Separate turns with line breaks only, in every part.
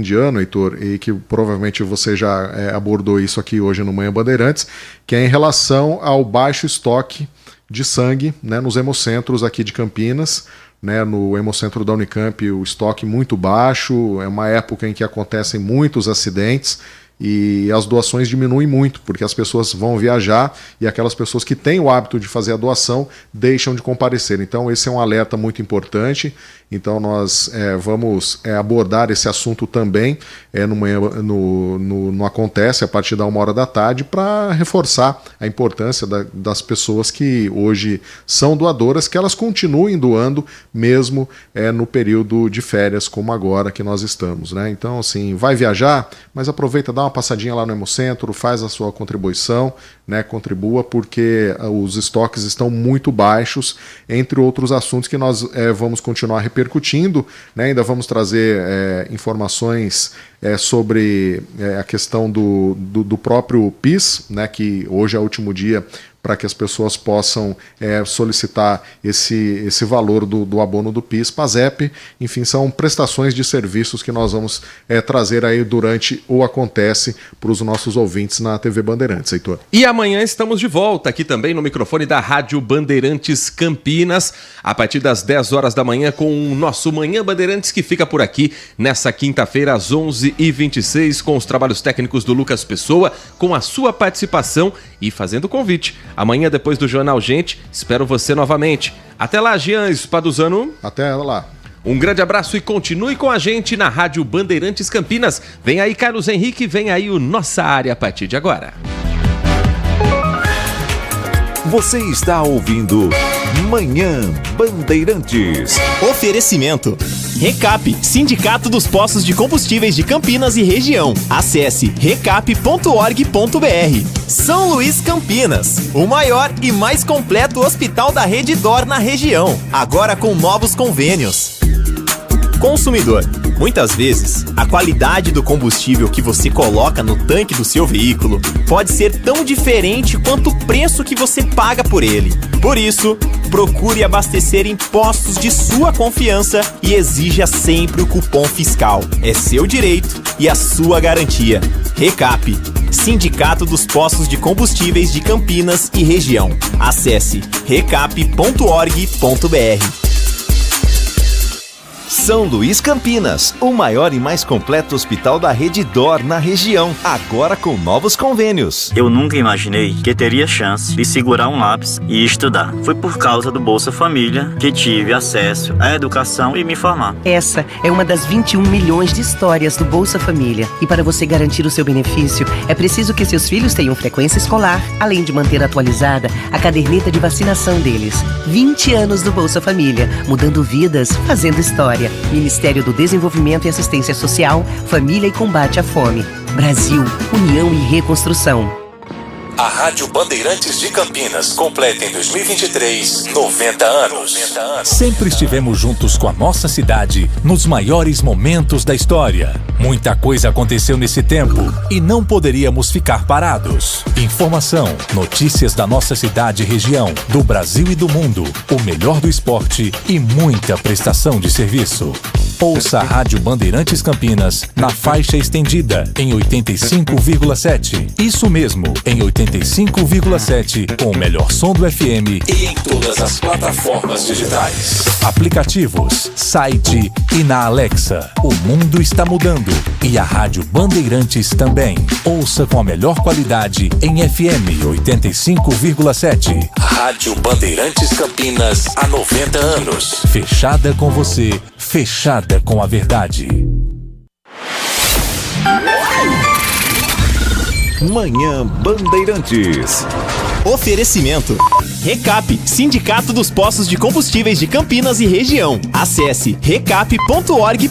de ano, Heitor, e que provavelmente você já abordou isso aqui hoje no Manhã Bandeirantes, que é em relação ao baixo estoque de sangue, né, nos hemocentros aqui de Campinas. Né, no hemocentro da Unicamp o estoque muito baixo, é uma época em que acontecem muitos acidentes e as doações diminuem muito, porque as pessoas vão viajar e aquelas pessoas que têm o hábito de fazer a doação deixam de comparecer. Então esse é um alerta muito importante. Então nós vamos abordar esse assunto também no Acontece, a partir da 13h, para reforçar a importância das pessoas que hoje são doadoras, que elas continuem doando mesmo no período de férias, como agora que nós estamos. Né? Então, assim, vai viajar, mas aproveita, dá uma passadinha lá no Hemocentro, faz a sua contribuição, né? Contribua, porque os estoques estão muito baixos, entre outros assuntos que nós vamos continuar repercutindo, né? Ainda vamos trazer informações sobre a questão do próprio PIS, né? Que hoje é o último dia para que as pessoas possam solicitar esse valor do abono do PIS, PASEP. Enfim, são prestações de serviços que nós vamos trazer aí durante o Acontece para os nossos ouvintes na TV Bandeirantes, Heitor.
E amanhã estamos de volta aqui também no microfone da Rádio Bandeirantes Campinas, a partir das 10 horas da manhã, com o nosso Manhã Bandeirantes, que fica por aqui nessa quinta-feira às 11h26, com os trabalhos técnicos do Lucas Pessoa, com a sua participação e fazendo convite. Amanhã, depois do Jornal Gente, espero você novamente. Até lá, Jean Espaduzano.
Até lá.
Um grande abraço e continue com a gente na Rádio Bandeirantes Campinas. Vem aí, Carlos Henrique, vem aí o Nossa Área a partir de agora.
Você está ouvindo Manhã Bandeirantes.
Oferecimento. Recap, Sindicato dos Postos de Combustíveis de Campinas e região. Acesse recap.org.br. São Luís Campinas, o maior e mais completo hospital da Rede DOR na região, agora com novos convênios. Consumidor. Muitas vezes, a qualidade do combustível que você coloca no tanque do seu veículo pode ser tão diferente quanto o preço que você paga por ele. Por isso, procure abastecer em postos de sua confiança e exija sempre o cupom fiscal. É seu direito e a sua garantia. Recap, Sindicato dos Postos de Combustíveis de Campinas e região. Acesse recap.org.br.
São Luís Campinas, o maior e mais completo hospital da Rede DOR na região, agora com novos convênios.
Eu nunca imaginei que teria chance de segurar um lápis e estudar. Foi por causa do Bolsa Família que tive acesso à educação e me formar.
Essa é uma das 21 milhões de histórias do Bolsa Família. E para você garantir o seu benefício, é preciso que seus filhos tenham frequência escolar, além de manter atualizada a caderneta de vacinação deles. 20 anos do Bolsa Família, mudando vidas, fazendo história. Ministério do Desenvolvimento e Assistência Social, Família e Combate à Fome. Brasil, União e Reconstrução.
A Rádio Bandeirantes de Campinas completa em 2023 90 anos. Sempre estivemos juntos com a nossa cidade nos maiores momentos da história. Muita coisa aconteceu nesse tempo e não poderíamos ficar parados. Informação, notícias da nossa cidade e região, do Brasil e do mundo, o melhor do esporte e muita prestação de serviço. Ouça a Rádio Bandeirantes Campinas na faixa estendida em 85,7. Isso mesmo, em 85,7, com o melhor som do FM e em todas as plataformas digitais. Aplicativos, site e na Alexa. O mundo está mudando e a Rádio Bandeirantes também. Ouça com a melhor qualidade em FM 85,7. Rádio Bandeirantes Campinas há 90 anos. Fechada com você, fechada com a verdade. Manhã Bandeirantes.
Oferecimento. Recap, Sindicato dos Postos de Combustíveis de Campinas e região. Acesse recap.org.br.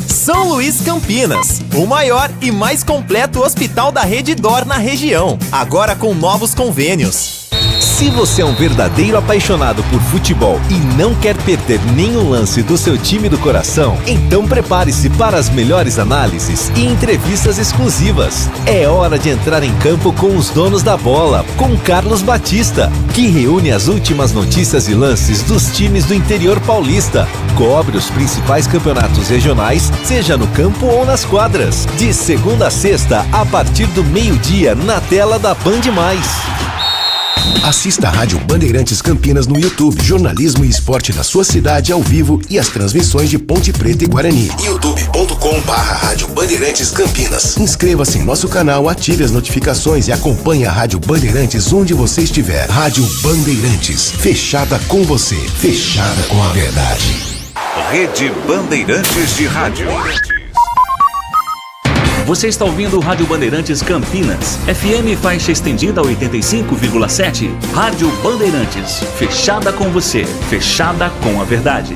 São Luís Campinas, o maior e mais completo hospital da Rede DOR na região, agora com novos convênios.
Se você é um verdadeiro apaixonado por futebol e não quer perder nenhum lance do seu time do coração, então prepare-se para as melhores análises e entrevistas exclusivas. É hora de entrar em campo com os donos da bola, com Carlos Batista, que reúne as últimas notícias e lances dos times do interior paulista. Cobre os principais campeonatos regionais, seja no campo ou nas quadras. De segunda a sexta, a partir do meio-dia, na tela da Band+.
Assista a Rádio Bandeirantes Campinas no YouTube. Jornalismo e esporte da sua cidade ao vivo e as transmissões de Ponte Preta e Guarani. youtube.com/Rádio Bandeirantes Campinas. Inscreva-se em nosso canal, ative as notificações e acompanhe a Rádio Bandeirantes onde você estiver. Rádio Bandeirantes, fechada com você, fechada com a verdade.
Rede Bandeirantes de Rádio.
Você está ouvindo Rádio Bandeirantes Campinas, FM faixa estendida 85,7. Rádio Bandeirantes, fechada com você, fechada com a verdade.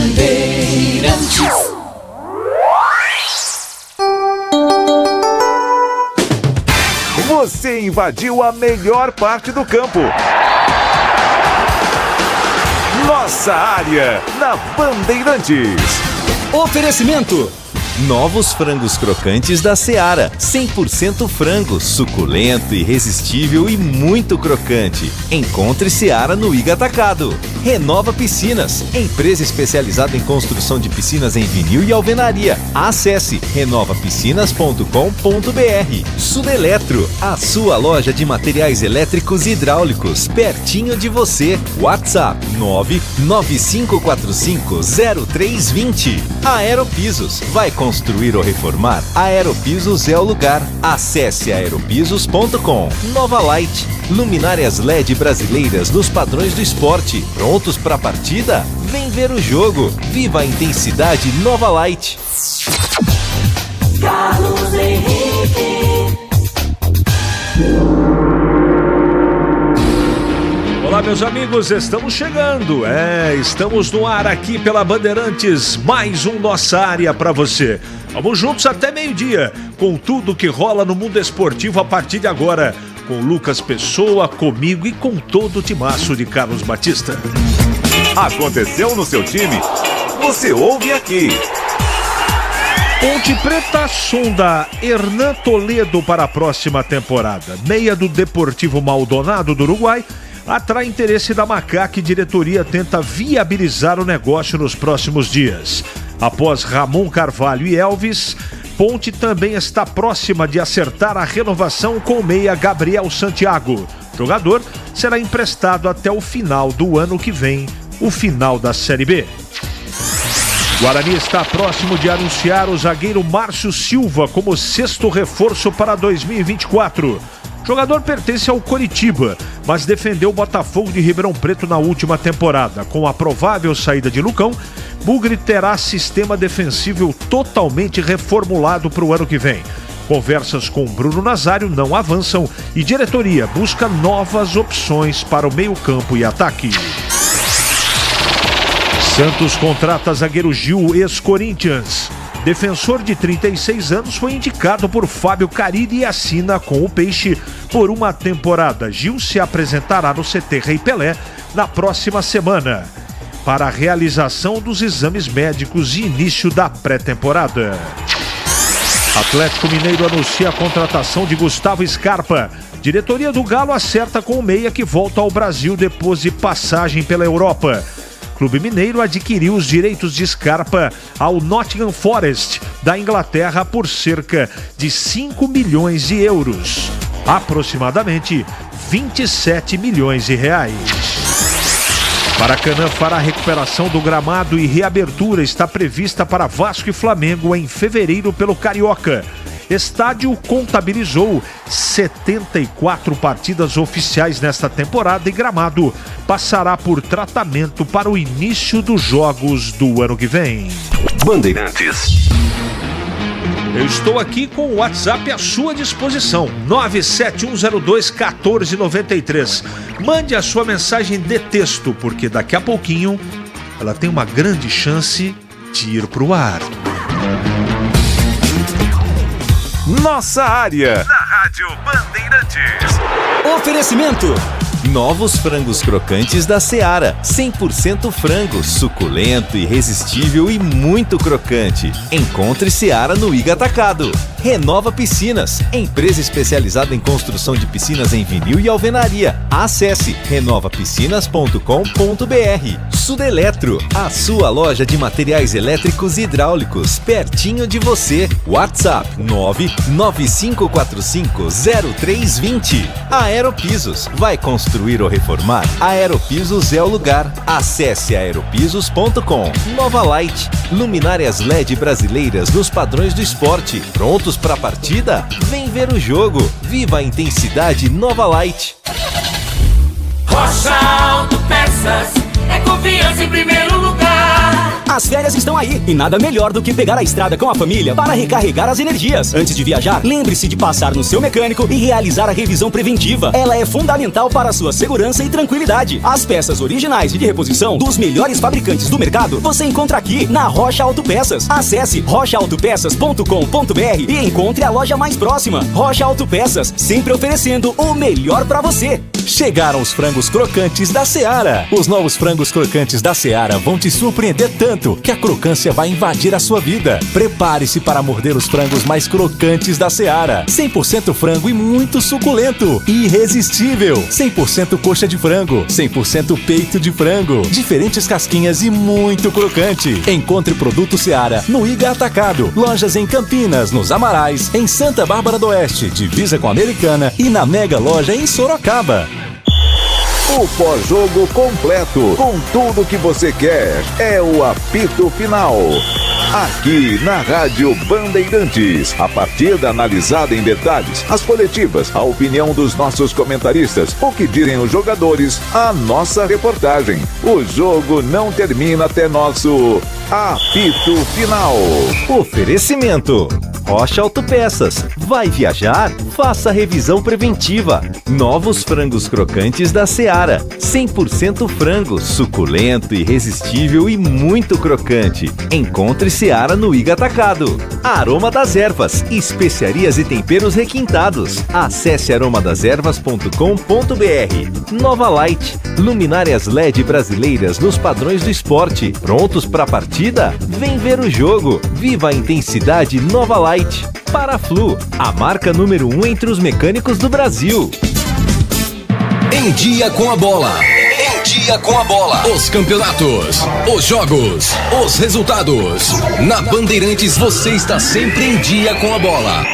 Bandeirantes.
Você invadiu a melhor parte do campo. Nossa área, na Bandeirantes.
Oferecimento: novos frangos crocantes da Seara. 100% frango, suculento, irresistível e muito crocante. Encontre Seara no Iga Atacado. Renova Piscinas, empresa especializada em construção de piscinas em vinil e alvenaria. Acesse renovapiscinas.com.br. Subeletro, a sua loja de materiais elétricos e hidráulicos, pertinho de você. WhatsApp 995450320. Aeropisos, vai construir ou reformar? Aeropisos é o lugar. Acesse aeropisos.com. Nova Light, luminárias LED brasileiras nos padrões do esporte. Prontos para a partida? Vem ver o jogo. Viva a intensidade Nova Light.
Carlos Henrique.
Olá, meus amigos, estamos chegando. Estamos no ar aqui pela Bandeirantes. Mais um Nossa Área para você. Vamos juntos até meio-dia com tudo que rola no mundo esportivo a partir de agora. Com Lucas Pessoa, comigo e com todo o timaço de Carlos Batista.
Aconteceu no seu time? Você ouve aqui.
Ponte Preta sonda Hernan Toledo para a próxima temporada. Meia do Deportivo Maldonado do Uruguai atrai interesse da Macaca e diretoria tenta viabilizar o negócio nos próximos dias. Após Ramon Carvalho e Elvis, Ponte também está próxima de acertar a renovação com o meia Gabriel Santiago. O jogador será emprestado até o final do ano que vem, o final da Série B. Guarani está próximo de anunciar o zagueiro Márcio Silva como sexto reforço para 2024. O jogador pertence ao Coritiba, mas defendeu o Botafogo de Ribeirão Preto na última temporada. Com a provável saída de Lucão, Bugre terá sistema defensivo totalmente reformulado para o ano que vem. Conversas com Bruno Nazário não avançam e diretoria busca novas opções para o meio-campo e ataque. Santos contrata zagueiro Gil, ex-Corinthians. Defensor de 36 anos foi indicado por Fábio Carille e assina com o Peixe por uma temporada. Gil se apresentará no CT Rei Pelé na próxima semana para a realização dos exames médicos e início da pré-temporada. Atlético Mineiro anuncia a contratação de Gustavo Scarpa. Diretoria do Galo acerta com o meia que volta ao Brasil depois de passagem pela Europa. Clube Mineiro adquiriu os direitos de Scarpa ao Nottingham Forest da Inglaterra por cerca de 5 milhões de euros, aproximadamente 27 milhões de reais. Maracanã fará recuperação do gramado e reabertura está prevista para Vasco e Flamengo em fevereiro pelo Carioca. Estádio contabilizou 74 partidas oficiais nesta temporada e gramado passará por tratamento para o início dos jogos do ano que vem.
Bandeirantes.
Eu estou aqui com o WhatsApp à sua disposição, 971021493. Mande a sua mensagem de texto, porque daqui a pouquinho ela tem uma grande chance de ir para o ar.
Nossa área, na Rádio Bandeirantes.
Oferecimento. Novos frangos crocantes da Seara. 100% frango, suculento, irresistível e muito crocante. Encontre Seara no Iga Atacado. Renova Piscinas, empresa especializada em construção de piscinas em vinil e alvenaria. Acesse renovapiscinas.com.br. Sudeletro, a sua loja de materiais elétricos e hidráulicos, pertinho de você. WhatsApp 995450320. Aeropisos, vai construir ou reformar? Aeropisos é o lugar. Acesse aeropisos.com. Nova Light, luminárias LED brasileiras nos padrões do esporte. Prontos para a partida? Vem ver o jogo. Viva a intensidade Nova Light.
Rocha Autopeças, é confiança em primeiro lugar.
As férias estão aí e nada melhor do que pegar a estrada com a família para recarregar as energias. Antes de viajar, lembre-se de passar no seu mecânico e realizar a revisão preventiva. Ela é fundamental para a sua segurança e tranquilidade. As peças originais e de reposição dos melhores fabricantes do mercado você encontra aqui na Rocha Autopeças. Acesse rochaautopeças.com.br e encontre a loja mais próxima. Rocha Autopeças, sempre oferecendo o melhor para você.
Chegaram os frangos crocantes da Seara. Os novos frangos crocantes da Seara vão te surpreender tanto que a crocância vai invadir a sua vida. Prepare-se para morder os frangos mais crocantes da Seara. 100% frango e muito suculento. Irresistível. 100% coxa de frango. 100% peito de frango. Diferentes casquinhas e muito crocante. Encontre produto Seara no Iga Atacado. Lojas em Campinas, nos Amarais, em Santa Bárbara do Oeste, divisa com a Americana e na Mega Loja em Sorocaba.
O pós-jogo completo, com tudo que você quer, é o apito final. Aqui na Rádio Bandeirantes, a partida analisada em detalhes, as coletivas, a opinião dos nossos comentaristas, o que dizem os jogadores, a nossa reportagem. O jogo não termina até nosso apito final.
Oferecimento. Rocha Autopeças. Vai viajar? Faça a revisão preventiva. Novos frangos crocantes da Seara. 100% frango, suculento, irresistível e muito crocante. Encontre Seara no Iga Atacado. Aroma das Ervas. Especiarias e temperos requintados. Acesse aromadeservas.com.br. Nova Light. Luminárias LED brasileiras nos padrões do esporte. Prontos para a partida? Vem ver o jogo. Viva a intensidade Nova Light. Paraflu, a marca número 1 entre os mecânicos do Brasil.
Em dia com a bola. Em dia com a bola. Os campeonatos, os jogos, os resultados. Na Bandeirantes você está sempre em dia com a bola.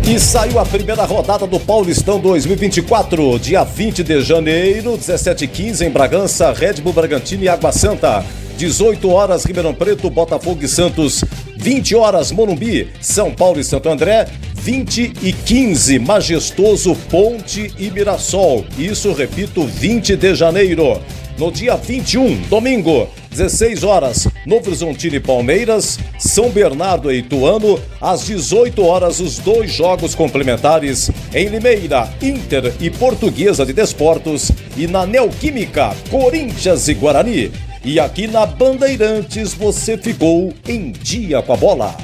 E saiu a primeira rodada do Paulistão 2024, dia 20 de janeiro, 17h15 em Bragança, Red Bull Bragantino e Água Santa. 18 horas Ribeirão Preto, Botafogo e Santos. 20 horas Morumbi, São Paulo e Santo André. 20h15, Majestoso, Ponte e Mirassol. Isso, repito, 20 de janeiro. No dia 21, domingo, 16 horas, Novo Horizontino e Palmeiras, São Bernardo e Ituano. Às 18 horas, os dois jogos complementares em Limeira, Inter e Portuguesa de Desportos. E na Neoquímica, Corinthians e Guarani. E aqui na Bandeirantes você ficou em dia com a bola.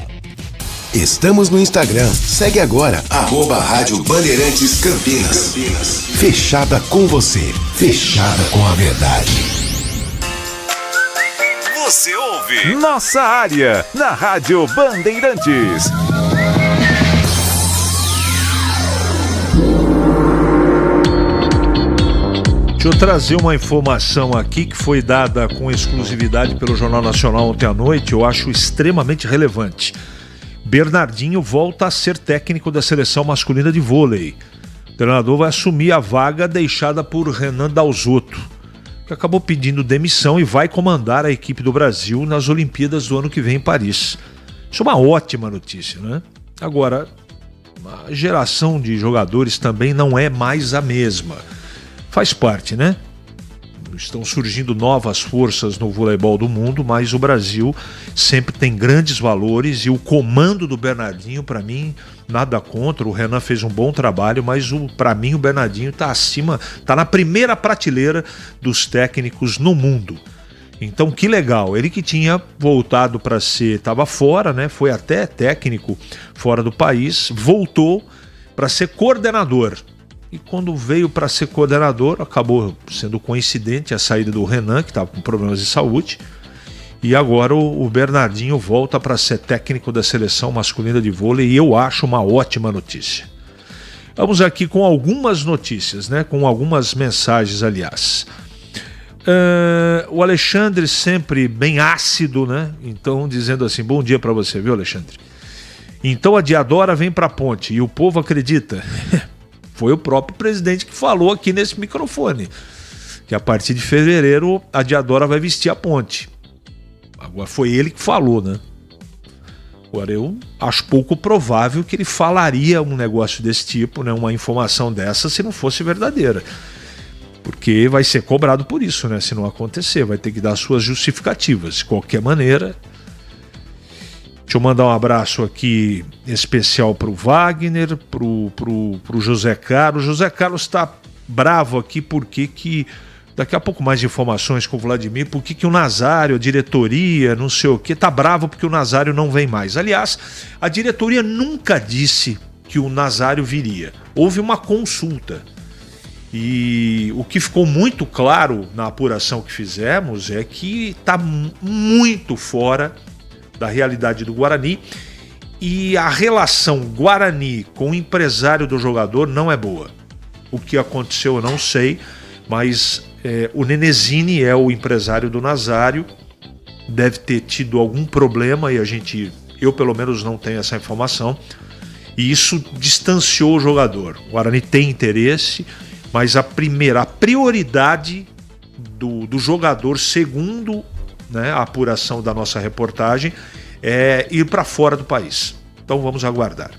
Estamos no Instagram. Segue agora, @Rádio Bandeirantes Campinas. Fechada com você. Fechada com a verdade.
Você ouve Nossa Área, na Rádio Bandeirantes.
Deixa eu trazer uma informação aqui que foi dada com exclusividade pelo Jornal Nacional ontem à noite, eu acho extremamente relevante. Bernardinho volta a ser técnico da seleção masculina de vôlei. O treinador vai assumir a vaga deixada por Renan Dalzotto, que acabou pedindo demissão e vai comandar a equipe do Brasil nas Olimpíadas do ano que vem em Paris. Isso é uma ótima notícia, né? Agora, a geração de jogadores também não é mais a mesma. Faz parte, né? Estão surgindo novas forças no voleibol do mundo, mas o Brasil sempre tem grandes valores e o comando do Bernardinho, para mim, nada contra. O Renan fez um bom trabalho, mas para mim o Bernardinho está acima, está na primeira prateleira dos técnicos no mundo. Então, que legal. Ele que tinha voltado para ser, estava fora, né? Foi até técnico fora do país, voltou para ser coordenador. E quando veio para ser coordenador, acabou sendo coincidente a saída do Renan, que estava com problemas de saúde. E agora o Bernardinho volta para ser técnico da seleção masculina de vôlei, e eu acho uma ótima notícia. Vamos aqui com algumas notícias, né? Com algumas mensagens, aliás. O Alexandre sempre bem ácido, né? Então dizendo assim, bom dia para você, viu, Alexandre? Então a Diadora vem para a ponte e o povo acredita. Foi o próprio presidente que falou aqui nesse microfone que a partir de fevereiro a Diadora vai vestir a ponte. Agora foi ele que falou, né? Agora eu acho pouco provável que ele falaria um negócio desse tipo, né? Uma informação dessa, se não fosse verdadeira. Porque vai ser cobrado por isso, né? Se não acontecer, vai ter que dar suas justificativas. De qualquer maneira, deixa eu mandar um abraço aqui especial pro Wagner, pro José Carlos. José Carlos está bravo aqui porque que... Daqui a pouco mais informações com o Vladimir, porque o Nazário, a diretoria, não sei o que, tá bravo porque o Nazário não vem mais. Aliás, a diretoria nunca disse que o Nazário viria. Houve uma consulta. E o que ficou muito claro na apuração que fizemos é que está muito fora da realidade do Guarani, e a relação Guarani com o empresário do jogador não é boa. O que aconteceu eu não sei, mas o Nenezini é o empresário do Nazário, deve ter tido algum problema, e eu pelo menos não tenho essa informação, e isso distanciou o jogador. O Guarani tem interesse, mas a prioridade do jogador, segundo, né, a apuração da nossa reportagem, é ir para fora do país. Então vamos aguardar.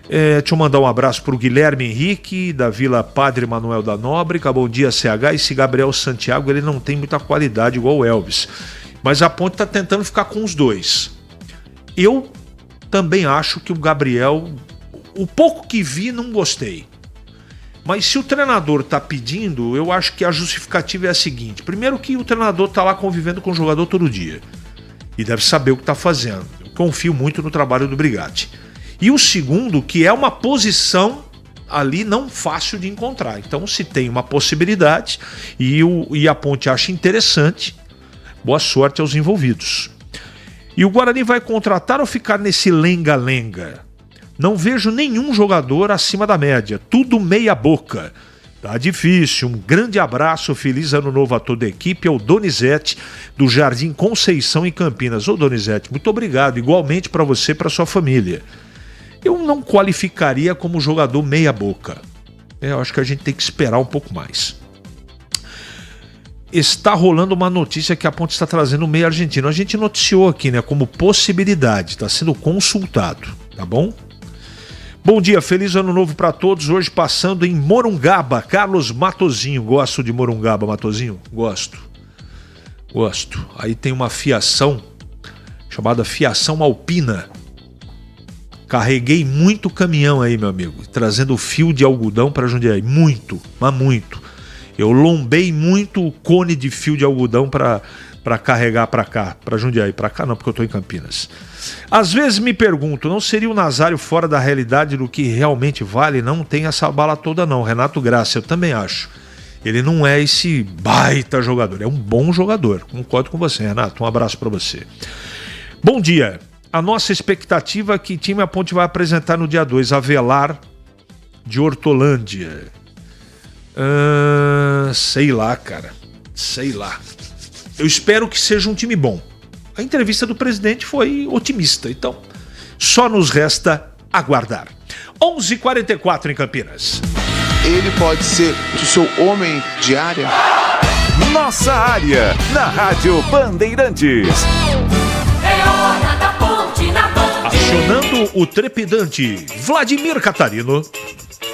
Deixa eu mandar um abraço para o Guilherme Henrique, da Vila Padre Manuel da Nóbrega. Bom dia, CH. Esse Gabriel Santiago, ele não tem muita qualidade igual o Elvis, mas a Ponte está tentando ficar com os dois. Eu também acho que o Gabriel, o pouco que vi, não gostei. Mas se o treinador está pedindo, eu acho que a justificativa é a seguinte. Primeiro que o treinador está lá convivendo com o jogador todo dia e deve saber o que está fazendo. Eu confio muito no trabalho do Brigatti. E o segundo, que é uma posição ali não fácil de encontrar. Então, se tem uma possibilidade e a Ponte acha interessante, boa sorte aos envolvidos. E o Guarani vai contratar ou ficar nesse lenga-lenga? Não vejo nenhum jogador acima da média, tudo meia boca. Tá difícil. Um grande abraço, feliz ano novo a toda a equipe, é o Donizete, do Jardim Conceição em Campinas. Ô Donizete, muito obrigado, igualmente para você e para sua família. Eu não qualificaria como jogador meia boca. Eu acho que a gente tem que esperar um pouco mais. Está rolando uma notícia que a Ponte está trazendo um meio argentino. A gente noticiou aqui, né, como possibilidade, está sendo consultado, tá bom? Bom dia, feliz ano novo para todos. Hoje passando em Morungaba, Carlos Matozinho. Gosto de Morungaba, Matozinho? Gosto. Aí tem uma fiação chamada Fiação Alpina. Carreguei muito caminhão aí, meu amigo, trazendo fio de algodão para Jundiaí. Muito, mas muito. Eu lombei muito o cone de fio de algodão para carregar para cá, para Jundiaí. Para cá não, porque eu estou em Campinas. Às vezes me pergunto, não seria o Nazário fora da realidade do que realmente vale? Não tem essa bala toda não. Renato Graça, eu também acho. Ele não é esse baita jogador, é um bom jogador. Concordo com você, Renato. Um abraço para você. Bom dia. A nossa expectativa é que time a Ponte vai apresentar no dia 2, Avelar de Hortolândia. Sei lá, cara. Sei lá. Eu espero que seja um time bom. A entrevista do presidente foi otimista, então só nos resta aguardar. 11h44 em Campinas.
Ele pode ser o seu homem de área?
Nossa área, na Rádio Bandeirantes.
É hora da Ponte na Band.
Acionando o trepidante Vladimir Catarino.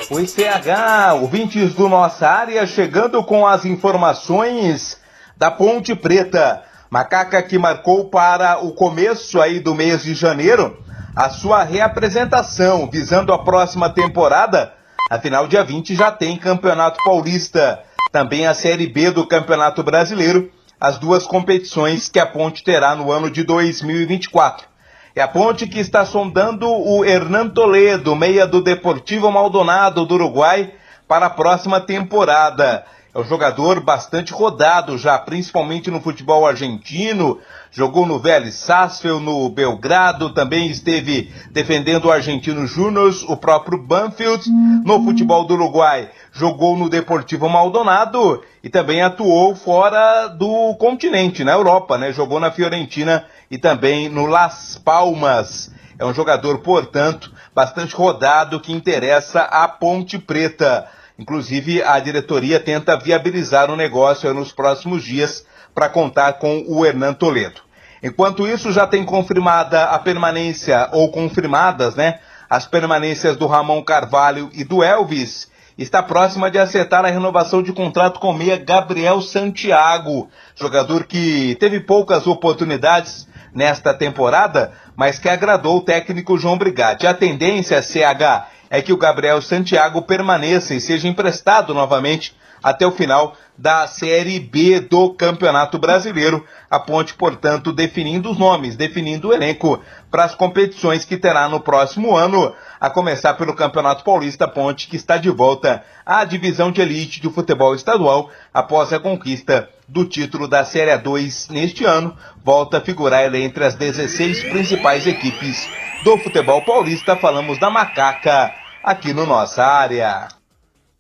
Oi, CH, ouvintes do Nossa Área, chegando com as informações da Ponte Preta. Macaca que marcou para o começo aí do mês de janeiro a sua reapresentação, visando a próxima temporada. Afinal, dia 20 já tem Campeonato Paulista. Também a Série B do Campeonato Brasileiro, as duas competições que a Ponte terá no ano de 2024. É a Ponte que está sondando o Hernan Toledo, meia do Deportivo Maldonado do Uruguai, para a próxima temporada. É um jogador bastante rodado já, principalmente no futebol argentino. Jogou no Vélez Sarsfield, no Belgrado, também esteve defendendo o Argentino Júnior, o próprio Banfield. No futebol do Uruguai, jogou no Deportivo Maldonado e também atuou fora do continente, na Europa, né? Jogou na Fiorentina e também no Las Palmas. É um jogador, portanto, bastante rodado que interessa à Ponte Preta. Inclusive, a diretoria tenta viabilizar o negócio nos próximos dias para contar com o Hernan Toledo. Enquanto isso, já tem confirmada a permanência, ou confirmadas, né, as permanências do Ramon Carvalho e do Elvis. Está próxima de acertar a renovação de contrato com o meia Gabriel Santiago, jogador que teve poucas oportunidades nesta temporada, mas que agradou o técnico João Brigatti. A tendência, CH, é que o Gabriel Santiago permaneça e seja emprestado novamente até o final da Série B do Campeonato Brasileiro. A Ponte, portanto, definindo os nomes, definindo o elenco para as competições que terá no próximo ano, a começar pelo Campeonato Paulista. Ponte que está de volta à divisão de elite do futebol estadual após a conquista do título da Série A2 neste ano. Volta a figurar entre as 16 principais equipes do futebol paulista. Falamos da Macaca aqui no Nossa Área.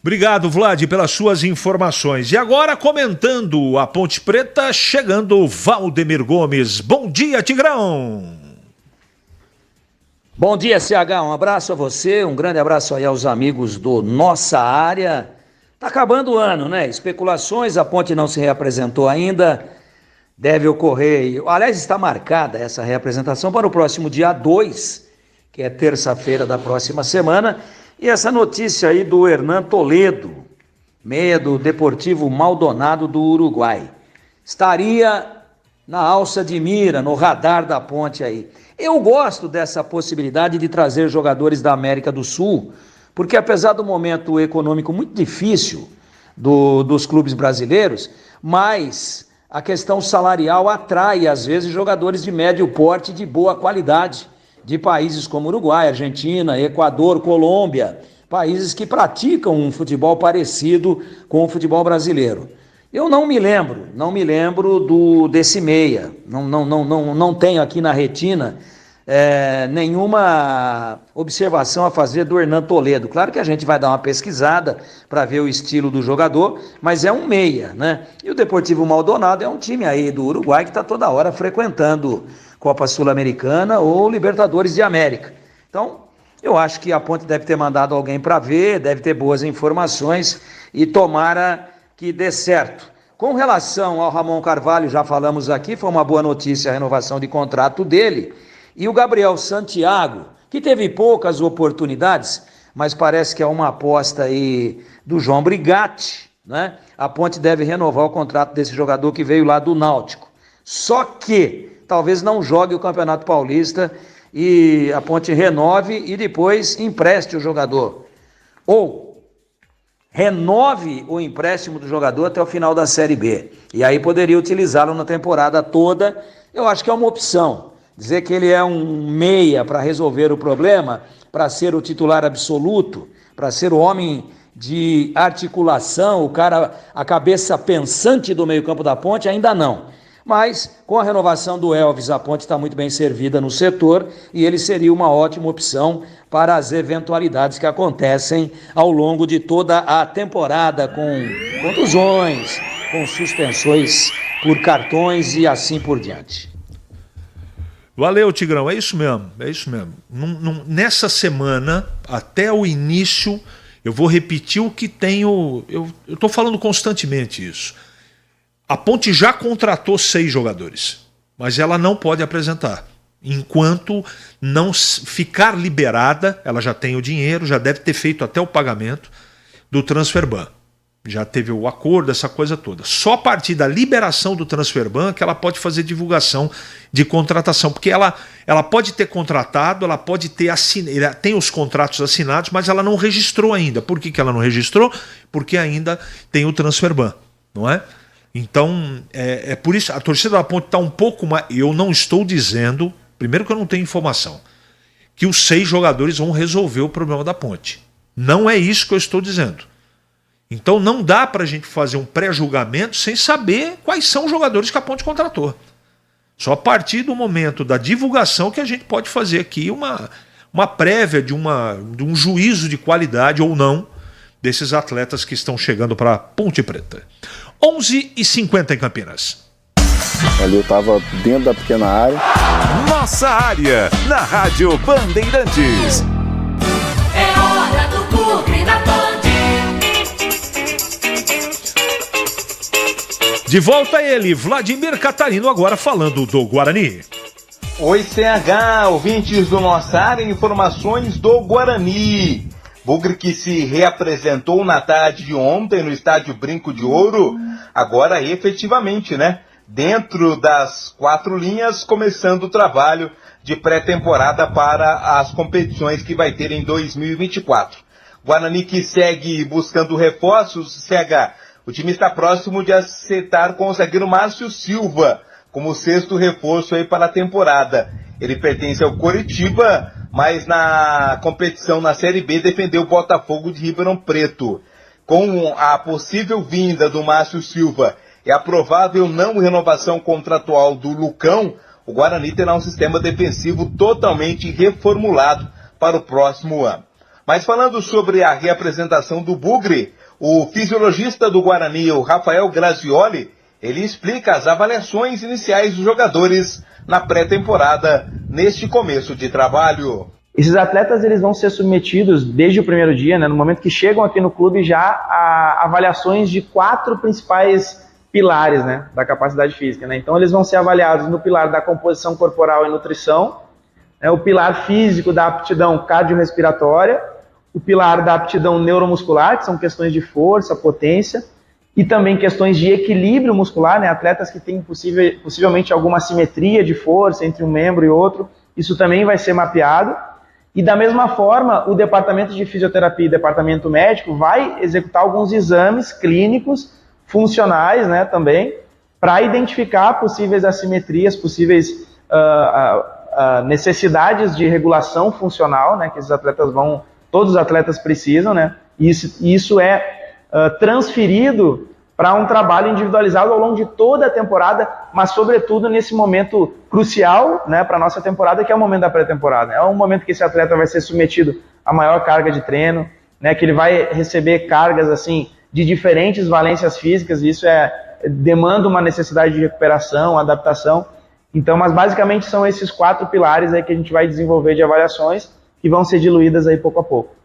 Obrigado, Vlad, pelas suas informações. E agora, comentando a Ponte Preta, chegando Valdemir Gomes. Bom dia, Tigrão!
Bom dia, CH. Um abraço a você, um grande abraço aí aos amigos do Nossa Área. Tá acabando o ano, né? Especulações, a Ponte não se reapresentou ainda. Deve ocorrer, aliás, está marcada essa reapresentação para o próximo dia 2, que é terça-feira da próxima semana. E essa notícia aí do Hernan Toledo, meia do Deportivo Maldonado do Uruguai, estaria na alça de mira, no radar da Ponte aí. Eu gosto dessa possibilidade de trazer jogadores da América do Sul, porque apesar do momento econômico muito difícil dos clubes brasileiros, mas a questão salarial atrai às vezes jogadores de médio porte de boa qualidade, de países como Uruguai, Argentina, Equador, Colômbia, países que praticam um futebol parecido com o futebol brasileiro. Eu não me lembro desse meia, não tenho aqui na retina nenhuma observação a fazer do Hernan Toledo. Claro que a gente vai dar uma pesquisada para ver o estilo do jogador, mas é um meia, né? E o Deportivo Maldonado é um time aí do Uruguai que está toda hora frequentando Copa Sul-Americana ou Libertadores de América. Então, eu acho que a Ponte deve ter mandado alguém para ver, deve ter boas informações e tomara que dê certo. Com relação ao Ramon Carvalho, já falamos aqui, foi uma boa notícia a renovação de contrato dele. E o Gabriel Santiago, que teve poucas oportunidades, mas parece que é uma aposta aí do João Brigatti, né? A Ponte deve renovar o contrato desse jogador que veio lá do Náutico. Só que talvez não jogue o Campeonato Paulista e a Ponte renove e depois empreste o jogador. Ou renove o empréstimo do jogador até o final da Série B. E aí poderia utilizá-lo na temporada toda. Eu acho que é uma opção. Dizer que ele é um meia para resolver o problema, para ser o titular absoluto, para ser o homem de articulação, o cara, a cabeça pensante do meio-campo da Ponte, ainda não. Mas, com a renovação do Elvis, a Ponte está muito bem servida no setor e ele seria uma ótima opção para as eventualidades que acontecem ao longo de toda a temporada, com contusões, com suspensões por cartões e assim por diante.
Valeu, Tigrão, é isso mesmo. Nessa semana, até o início, eu vou repetir o que tenho... Eu estou falando constantemente isso. A Ponte já contratou 6 jogadores, mas ela não pode apresentar. Enquanto não ficar liberada, ela já tem o dinheiro, já deve ter feito até o pagamento do Transferban. Já teve o acordo, essa coisa toda. Só a partir da liberação do Transferban que ela pode fazer divulgação de contratação, porque ela pode ter contratado, ela pode ter tem os contratos assinados, mas ela não registrou ainda. Por que ela não registrou? Porque ainda tem o Transferban, não é? Então, é por isso, a torcida da Ponte está um pouco mais... Eu não estou dizendo, primeiro que eu não tenho informação, que os 6 jogadores vão resolver o problema da Ponte. Não é isso que eu estou dizendo. Então não dá para a gente fazer um pré-julgamento sem saber quais são os jogadores que a Ponte contratou. Só a partir do momento da divulgação que a gente pode fazer aqui uma prévia de um juízo de qualidade ou não desses atletas que estão chegando para Ponte Preta. 11h50 em Campinas.
Ali eu estava dentro da pequena área.
Nossa área, na Rádio Bandeirantes.
É hora do Bugre na Band.
De volta ele, Vladimir Catarino, agora falando do Guarani.
Oi, CH, ouvintes do Nossa Área, informações do Guarani. Bugre que se reapresentou na tarde de ontem no estádio Brinco de Ouro, agora efetivamente, né? Dentro das 4 linhas, começando o trabalho de pré-temporada para as competições que vai ter em 2024. Guarani que segue buscando reforços, CH. O time está próximo de acertar com o zagueiro Márcio Silva como 6º reforço aí para a temporada. Ele pertence ao Coritiba, mas na competição na Série B defendeu o Botafogo de Ribeirão Preto. Com a possível vinda do Márcio Silva e a provável não renovação contratual do Lucão, o Guarani terá um sistema defensivo totalmente reformulado para o próximo ano. Mas falando sobre a reapresentação do Bugre, o fisiologista do Guarani, o Rafael Grazioli, ele explica as avaliações iniciais dos jogadores na pré-temporada neste começo de trabalho.
Esses atletas eles vão ser submetidos desde o primeiro dia, né, no momento que chegam aqui no clube, já a avaliações de 4 principais pilares, né, da capacidade física. Né? Então eles vão ser avaliados no pilar da composição corporal e nutrição, né, o pilar físico da aptidão cardiorrespiratória, o pilar da aptidão neuromuscular, que são questões de força, potência, e também questões de equilíbrio muscular, né? Atletas que têm possivelmente alguma assimetria de força entre um membro e outro, isso também vai ser mapeado. E da mesma forma, o departamento de fisioterapia e departamento médico vai executar alguns exames clínicos, funcionais, né, também, para identificar possíveis assimetrias, possíveis necessidades de regulação funcional, né, que esses atletas todos os atletas precisam, né? Isso é transferido para um trabalho individualizado ao longo de toda a temporada, mas sobretudo nesse momento crucial, né, para a nossa temporada, que é o momento da pré-temporada. É um momento que esse atleta vai ser submetido a maior carga de treino, né, que ele vai receber cargas assim de diferentes valências físicas, e isso demanda uma necessidade de recuperação, adaptação. Então, mas basicamente são esses 4 pilares aí que a gente vai desenvolver de avaliações, que vão ser diluídas aí pouco a pouco.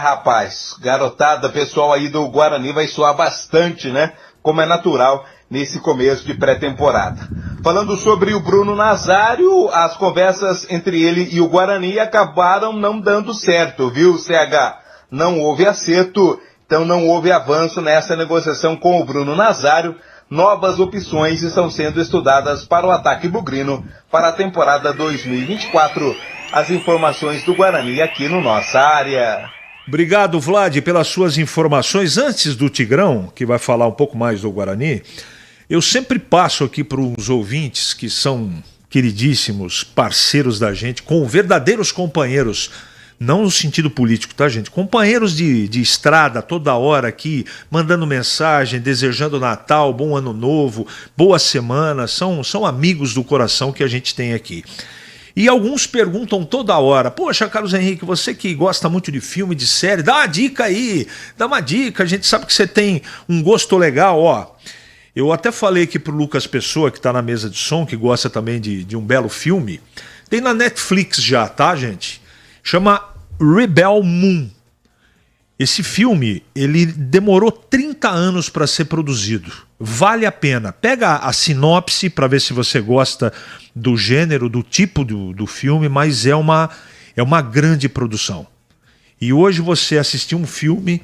Rapaz, garotada, pessoal aí do Guarani vai suar bastante, né? Como é natural nesse começo de pré-temporada. Falando sobre o Bruno Nazário, as conversas entre ele e o Guarani acabaram não dando certo, viu, CH? Não houve acerto, então não houve avanço nessa negociação com o Bruno Nazário. Novas opções estão sendo estudadas para o ataque bugrino para a temporada 2024. As informações do Guarani aqui no Nossa Área.
Obrigado, Vlad, pelas suas informações. Antes do Tigrão, que vai falar um pouco mais do Guarani, eu sempre passo aqui para os ouvintes que são queridíssimos parceiros da gente, com verdadeiros companheiros, não no sentido político, tá, gente? Companheiros de estrada toda hora aqui, mandando mensagem, desejando Natal, bom ano novo, boa semana, são amigos do coração que a gente tem aqui. E alguns perguntam toda hora, poxa, Carlos Henrique, você que gosta muito de filme, de série, dá uma dica aí, dá uma dica, a gente sabe que você tem um gosto legal, ó. Eu até falei aqui pro Lucas Pessoa, que tá na mesa de som, que gosta também de um belo filme, tem na Netflix já, tá, gente? Chama Rebel Moon. Esse filme, ele demorou 30 anos para ser produzido. Vale a pena. Pega a sinopse para ver se você gosta do gênero, do tipo do filme, mas é uma grande produção. E hoje você assistir um filme,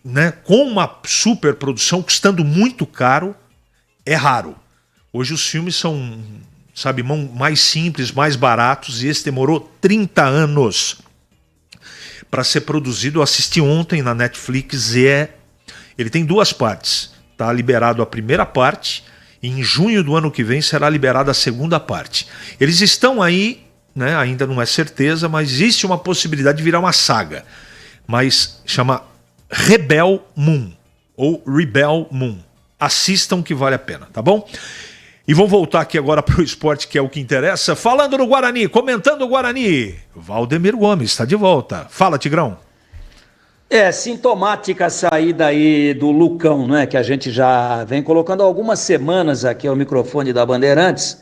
né, com uma super produção, custando muito caro, é raro. Hoje os filmes são, sabe, mais simples, mais baratos, e esse demorou 30 anos para ser produzido. Eu assisti ontem na Netflix e ele tem 2 partes. Está liberado a primeira parte, e em junho do ano que vem será liberada a segunda parte. Eles estão aí, né, ainda não é certeza, mas existe uma possibilidade de virar uma saga. Mas chama Rebel Moon, ou Rebel Moon. Assistam que vale a pena, tá bom? E vamos voltar aqui agora para o esporte, que é o que interessa. Falando no Guarani, comentando o Guarani, Valdemir Gomes está de volta. Fala, Tigrão.
Sintomática a saída aí do Lucão, né? Que a gente já vem colocando há algumas semanas aqui ao microfone da Bandeirantes.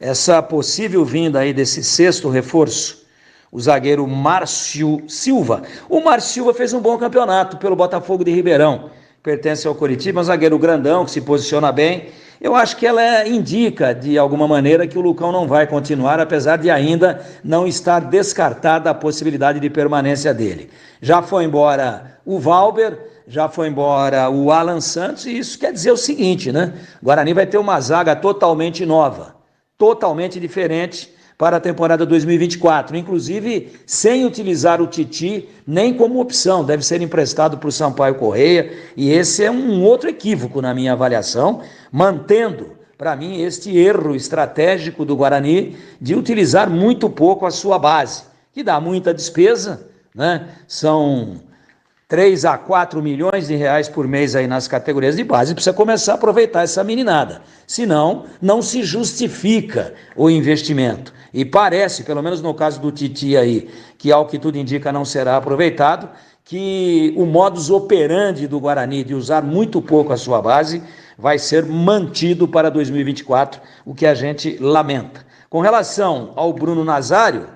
Essa possível vinda aí desse sexto reforço, o zagueiro Márcio Silva. O Márcio Silva fez um bom campeonato pelo Botafogo de Ribeirão. Pertence ao Coritiba, um zagueiro grandão que se posiciona bem. Eu acho que ela indica, de alguma maneira, que o Lucão não vai continuar, apesar de ainda não estar descartada a possibilidade de permanência dele. Já foi embora o Valber, já foi embora o Alan Santos, e isso quer dizer o seguinte, né? O Guarani vai ter uma zaga totalmente nova, totalmente diferente para a temporada 2024, inclusive sem utilizar o Titi nem como opção, deve ser emprestado para o Sampaio Correia, e esse é um outro equívoco na minha avaliação, mantendo, para mim, este erro estratégico do Guarani de utilizar muito pouco a sua base, que dá muita despesa, né? São 3 a 4 milhões de reais por mês aí nas categorias de base, precisa começar a aproveitar essa meninada, senão não se justifica o investimento. E parece, pelo menos no caso do Titi aí, que ao que tudo indica não será aproveitado, que o modus operandi do Guarani de usar muito pouco a sua base vai ser mantido para 2024, o que a gente lamenta. Com relação ao Bruno Nazário,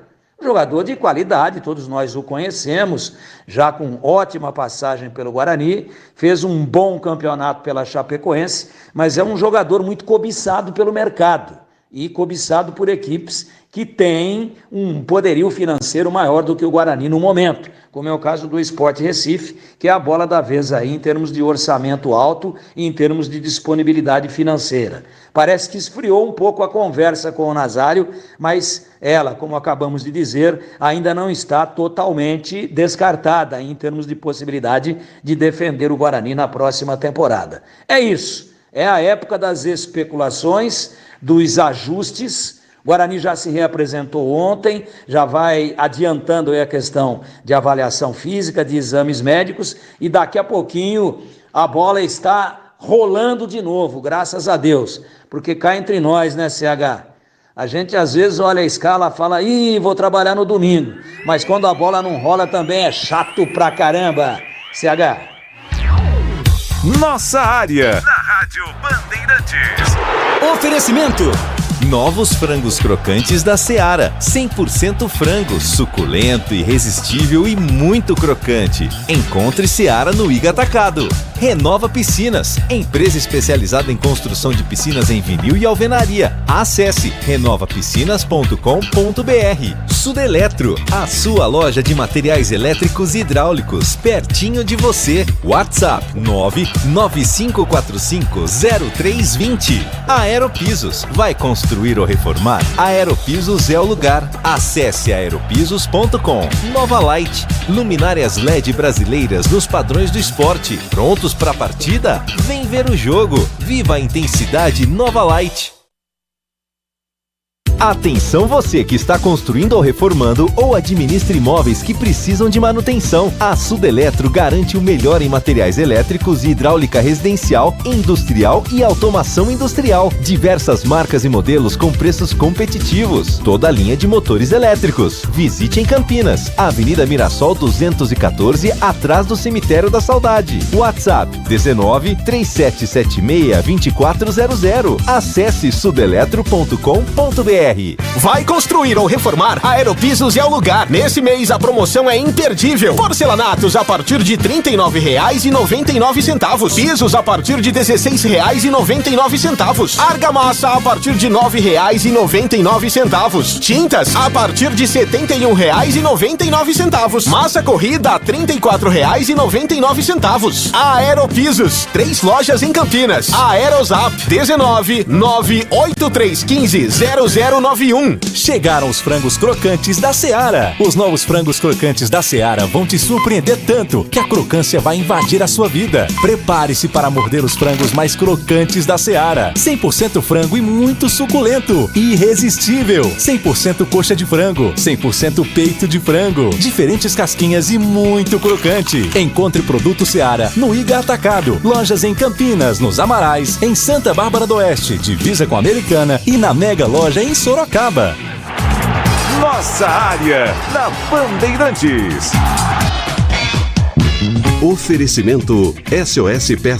jogador de qualidade, todos nós o conhecemos, já com ótima passagem pelo Guarani, fez um bom campeonato pela Chapecoense, mas é um jogador muito cobiçado pelo mercado e cobiçado por equipes que têm um poderio financeiro maior do que o Guarani no momento, como é o caso do Sport Recife, que é a bola da vez aí em termos de orçamento alto e em termos de disponibilidade financeira. Parece que esfriou um pouco a conversa com o Nazário, mas ela, como acabamos de dizer, ainda não está totalmente descartada em termos de possibilidade de defender o Guarani na próxima temporada. É isso, é a época das especulações, dos ajustes. O Guarani já se reapresentou ontem, já vai adiantando aí a questão de avaliação física, de exames médicos, e daqui a pouquinho a bola está rolando de novo, graças a Deus, porque cá entre nós, né, CH? A gente às vezes olha a escala e fala, vou trabalhar no domingo, mas quando a bola não rola também é chato pra caramba, CH.
Nossa área, na Rádio Bandeirantes. Oferecimento: novos frangos crocantes da Seara. 100% frango, suculento, irresistível e muito crocante. Encontre Seara no Iga Atacado. Renova Piscinas, empresa especializada em construção de piscinas em vinil e alvenaria. Acesse renovapiscinas.com.br. Sudeletro, a sua loja de materiais elétricos e hidráulicos, pertinho de você. WhatsApp 995450320. Aeropisos, vai construir ou reformar? Aeropisos é o lugar. Acesse aeropisos.com. Nova Light, luminárias LED brasileiras nos padrões do esporte. Prontos para a partida? Vem ver o jogo. Viva a intensidade Nova Light. Atenção você que está construindo ou reformando ou administra imóveis que precisam de manutenção. A Sudeletro garante o melhor em materiais elétricos e hidráulica residencial, industrial e automação industrial. Diversas marcas e modelos com preços competitivos. Toda a linha de motores elétricos. Visite em Campinas, Avenida Mirassol 214, atrás do Cemitério da Saudade. WhatsApp 19 3776 2400. Acesse sudeletro.com.br.
Vai construir ou reformar? A Aeropisos é o lugar. Nesse mês a promoção é imperdível. Porcelanatos a partir de R$ 39,99. Pisos a partir de R$ 16,99. Argamassa a partir de R$ 9,99. Tintas a partir de R$ 71,99. Massa corrida a R$ 34,99. A Aeropisos, 3 lojas em Campinas. A Aerozap 19 98315
091. Chegaram os frangos crocantes da Seara. Os novos frangos crocantes da Seara vão te surpreender tanto que a crocância vai invadir a sua vida. Prepare-se para morder os frangos mais crocantes da Seara. 100% frango e muito suculento. Irresistível. 100% coxa de frango. 100% peito de frango. Diferentes casquinhas e muito crocante. Encontre produto Seara no Iga Atacado. Lojas em Campinas, nos Amarais, em Santa Bárbara do Oeste, divisa com a Americana e na Mega Loja em Sorocaba.
Nossa área, na Bandeirantes.
Oferecimento SOS Peças.